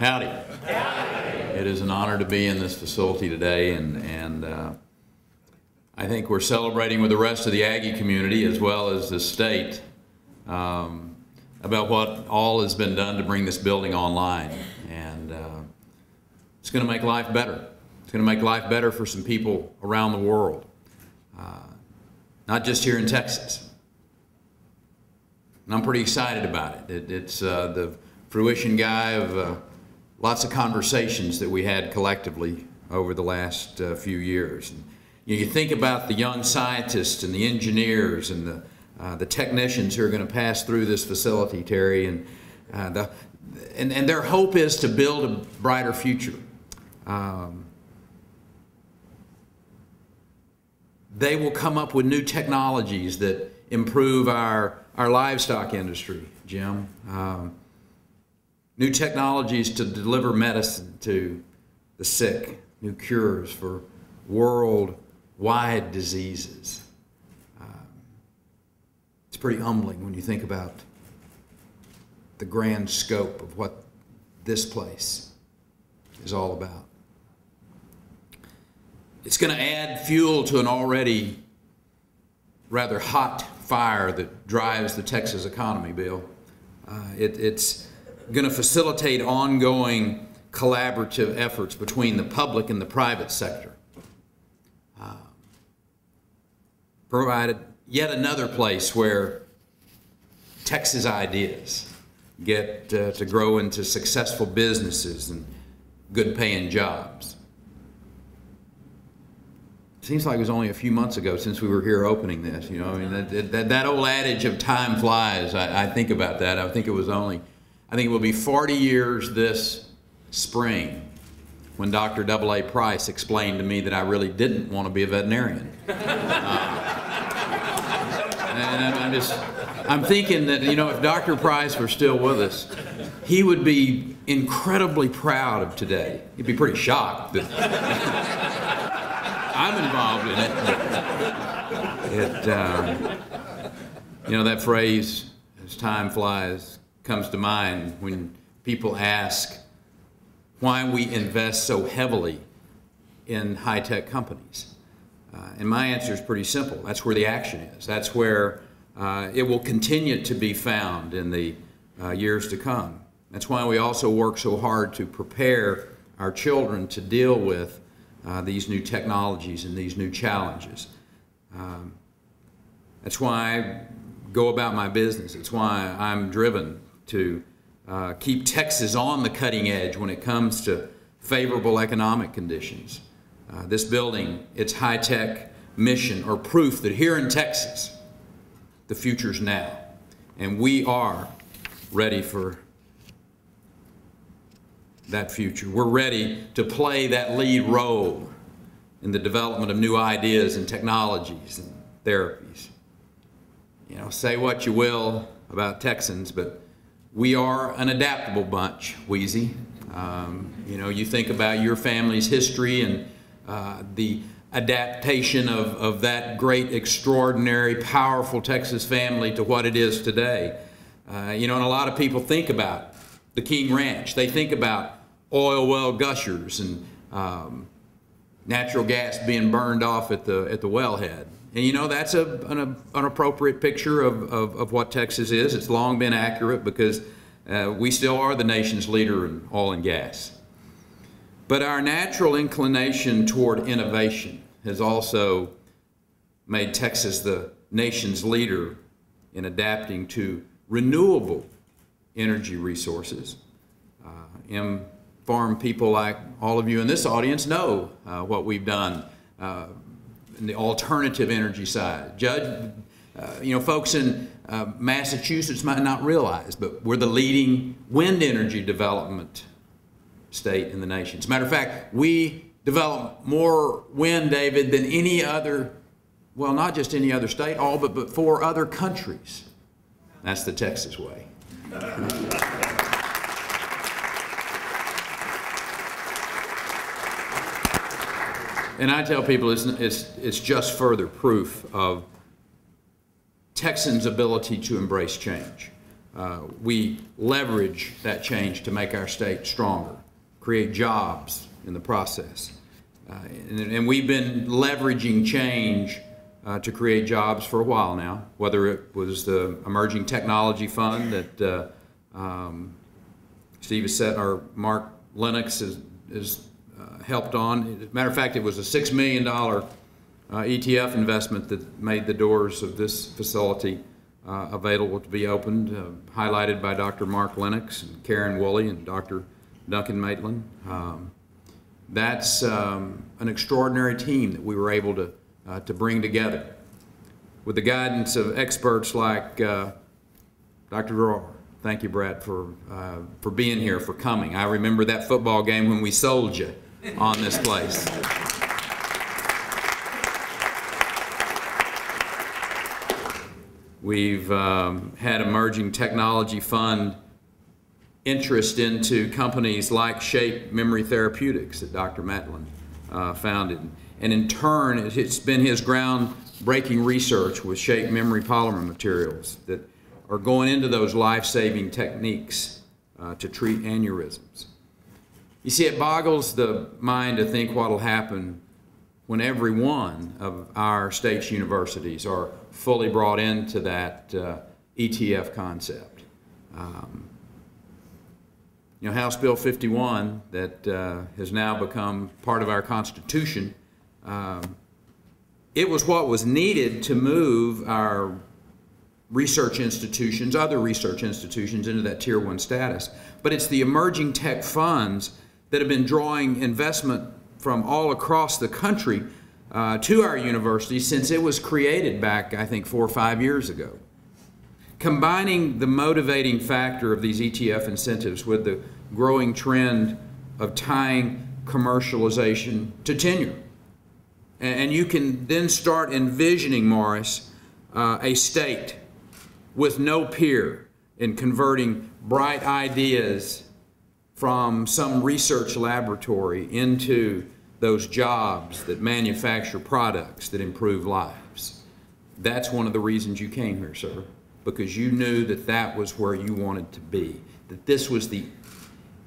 Howdy. It is an honor to be in this facility today, and I think we're celebrating with the rest of the Aggie community as well as the state about what all has been done to bring this building online. And it's going to make life better. It's going to make life better for some people around the world, not just here in Texas. And I'm pretty excited about it. It's the fruition guy of lots of conversations that we had collectively over the last few years. And, you think about the young scientists and the engineers and the technicians who are going to pass through this facility, Terry, and their hope is to build a brighter future. They will come up with new technologies that improve our livestock industry, Jim. New technologies to deliver medicine to the sick, new cures for worldwide diseases. It's pretty humbling when you think about the grand scope of what this place is all about. It's going to add fuel to an already rather hot fire that drives the Texas economy, Bill. It's going to facilitate ongoing collaborative efforts between the public and the private sector. Provided yet another place where Texas ideas get to grow into successful businesses and good paying jobs. Seems like it was only a few months ago since we were here opening this. You know, I mean, that old adage of time flies. I think about that. I think it will be 40 years this spring when Dr. A. Price explained to me that I really didn't want to be a veterinarian. And I'm thinking that, you know, if Dr. Price were still with us, he would be incredibly proud of today. He'd be pretty shocked that I'm involved in it. You know, that phrase, as time flies, comes to mind when people ask why we invest so heavily in high-tech companies. And my answer is pretty simple. That's where the action is. That's where it will continue to be found in the years to come. That's why we also work so hard to prepare our children to deal with these new technologies and these new challenges. That's why I go about my business. It's why I'm driven to keep Texas on the cutting edge when it comes to favorable economic conditions. This building, its high-tech mission, are proof that here in Texas, the future's now. And we are ready for that future. We're ready to play that lead role in the development of new ideas and technologies and therapies. You know, say what you will about Texans, but we are an adaptable bunch, Wheezy. You know, you think about your family's history and the adaptation of that great, extraordinary, powerful Texas family to what it is today. You know, and a lot of people think about the King Ranch. They think about oil well gushers and natural gas being burned off at the wellhead. And you know, that's an appropriate picture of what Texas is. It's long been accurate because we still are the nation's leader in oil and gas. But our natural inclination toward innovation has also made Texas the nation's leader in adapting to renewable energy resources. Farm people like all of you in this audience know what we've done in the alternative energy side. Judge, you know, folks in Massachusetts might not realize, but we're the leading wind energy development state in the nation. As a matter of fact, we develop more wind, David, than any other, well, not just any other state, all but 4 other countries. That's the Texas way. And I tell people it's just further proof of Texans' ability to embrace change. we leverage that change to make our state stronger, create jobs in the process. And we've been leveraging change to create jobs for a while now, whether it was the Emerging Technology Fund that Steve has set, or Mark Lennox has helped on. As a matter of fact, it was a $6 million ETF investment that made the doors of this facility available to be opened, highlighted by Dr. Mark Lennox and Karen Woolley and Dr. Duncan Maitland. That's an extraordinary team that we were able to bring together with the guidance of experts like Dr. Rohr. Thank you, Brad, for being here, for coming. I remember that football game when we sold you on this place. We've had Emerging Technology Fund interest into companies like Shape Memory Therapeutics that Dr. Maitland founded. And in turn, it's been his groundbreaking research with Shape Memory polymer materials that are going into those life-saving techniques to treat aneurysms. You see, it boggles the mind to think what will happen when every one of our state's universities are fully brought into that ETF concept. You know, House Bill 51 that has now become part of our Constitution, it was what was needed to move our research institutions, other research institutions, into that Tier 1 status. But it's the emerging tech funds that have been drawing investment from all across the country to our university since it was created back, I think, 4 or 5 years ago. Combining the motivating factor of these ETF incentives with the growing trend of tying commercialization to tenure. And you can then start envisioning, Morris, a state with no peer in converting bright ideas from some research laboratory into those jobs that manufacture products that improve lives. That's one of the reasons you came here, sir, because you knew that that was where you wanted to be, that this was the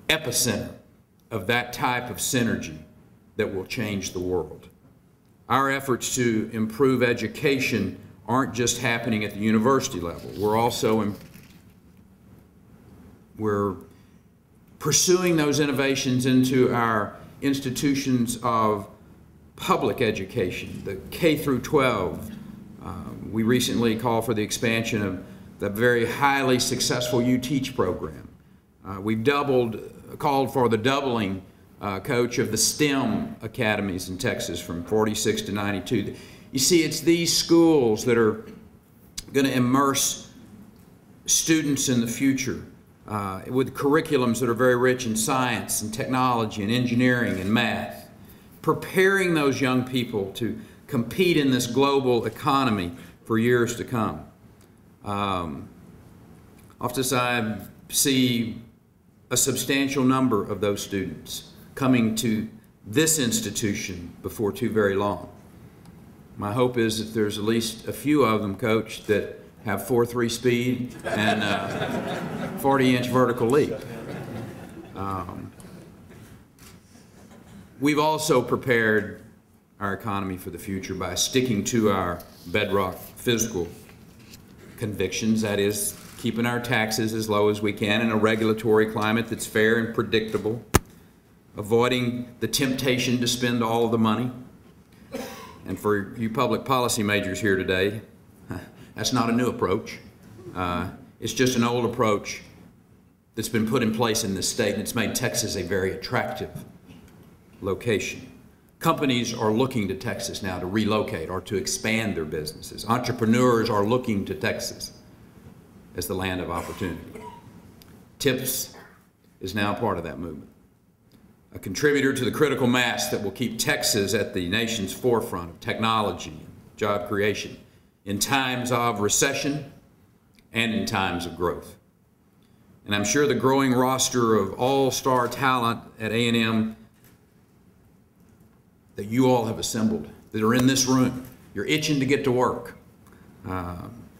epicenter of that type of synergy that will change the world. Our efforts to improve education aren't just happening at the university level. We're pursuing those innovations into our institutions of public education, the K through 12. We recently called for the expansion of the very highly successful You Teach program. We've called for the doubling, Coach, of the STEM academies in Texas from 46 to 92. You see, it's these schools that are going to immerse students in the future with curriculums that are very rich in science and technology and engineering and math, preparing those young people to compete in this global economy for years to come. Often I see a substantial number of those students coming to this institution before too very long. My hope is that there's at least a few of them, Coach, that have 4.3 speed and 40-inch vertical leap. We've also prepared our economy for the future by sticking to our bedrock fiscal convictions, that is, keeping our taxes as low as we can in a regulatory climate that's fair and predictable, avoiding the temptation to spend all of the money. And for you public policy majors here today, that's not a new approach. It's just an old approach that's been put in place in this state, and it's made Texas a very attractive location. Companies are looking to Texas now to relocate or to expand their businesses. Entrepreneurs are looking to Texas as the land of opportunity. TIPS is now part of that movement, a contributor to the critical mass that will keep Texas at the nation's forefront of technology and job creation in times of recession and in times of growth. And I'm sure the growing roster of all-star talent at A&M that you all have assembled, that are in this room, you're itching to get to work.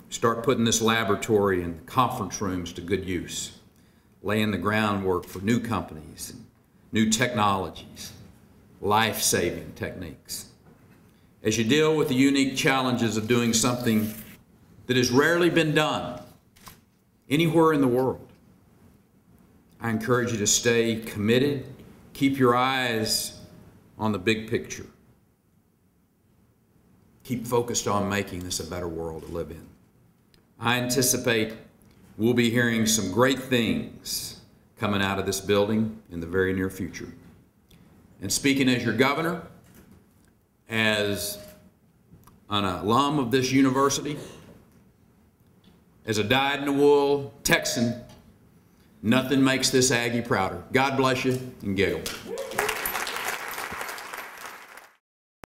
start putting this laboratory and conference rooms to good use, laying the groundwork for new companies, and new technologies, life-saving techniques. As you deal with the unique challenges of doing something that has rarely been done anywhere in the world, I encourage you to stay committed, keep your eyes on the big picture. Keep focused on making this a better world to live in. I anticipate we'll be hearing some great things coming out of this building in the very near future. And speaking as your governor, as an alum of this university, as a dyed-in-the-wool Texan, nothing makes this Aggie prouder. God bless you, and giggle.